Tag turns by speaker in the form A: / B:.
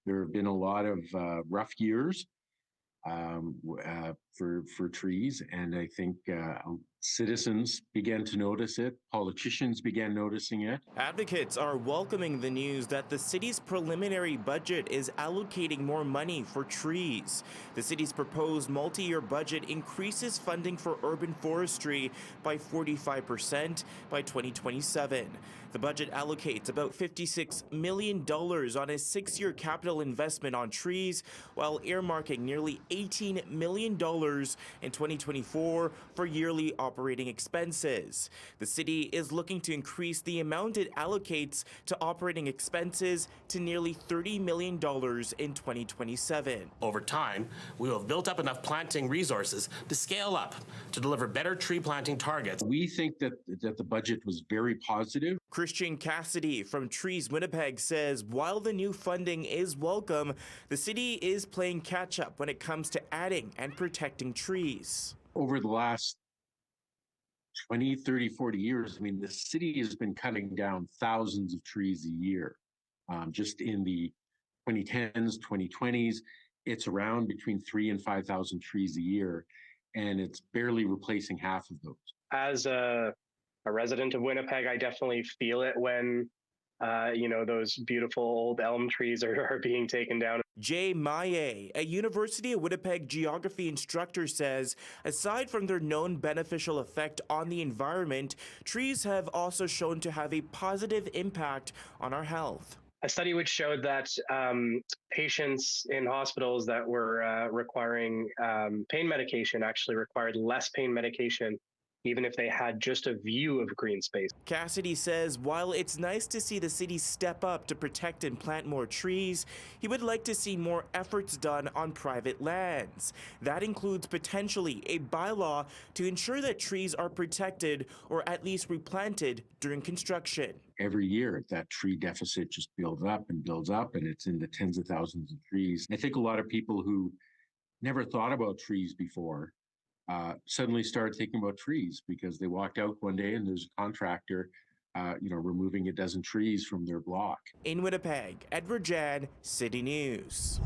A: There have been a lot of rough years for trees, and I think citizens began to notice it. Politicians began noticing it.
B: Advocates are welcoming the news that the city's preliminary budget is allocating more money for trees. The city's proposed multi-year budget increases funding for urban forestry by 45% by 2027. The budget allocates about $56 million on a 6-year capital investment on trees, while earmarking nearly $18 million in 2024 for yearly operating expenses. The city is looking to increase the amount it allocates to operating expenses to nearly $30 million in 2027.
C: Over time, we will have built up enough planting resources to scale up to deliver better tree planting targets.
A: We think that the budget was very positive.
B: Christian Cassidy from Trees Winnipeg says while the new funding is welcome, the city is playing catch up when it comes to adding and protecting trees.
A: Over the last 20, 30, 40 years, I mean, the city has been cutting down thousands of trees a year. Just in the 2010s, 2020s, it's around between 3,000 and 5,000 trees a year, and it's barely replacing half of those.
D: As a resident of Winnipeg, I definitely feel it when those beautiful old elm trees are being taken down.
B: Jay Maye, a University of Winnipeg geography instructor, says aside from their known beneficial effect on the environment, trees have also shown to have a positive impact on our health.
D: A study which showed that patients in hospitals that were requiring pain medication actually required less pain medication even if they had just a view of green space.
B: Cassidy says while it's nice to see the city step up to protect and plant more trees, he would like to see more efforts done on private lands. That includes potentially a bylaw to ensure that trees are protected or at least replanted during construction.
A: Every year, that tree deficit just builds up, and it's in the tens of thousands of trees. I think a lot of people who never thought about trees before suddenly started thinking about trees because they walked out one day and there's a contractor, removing a dozen trees from their block.
B: In Winnipeg, Djan, City News.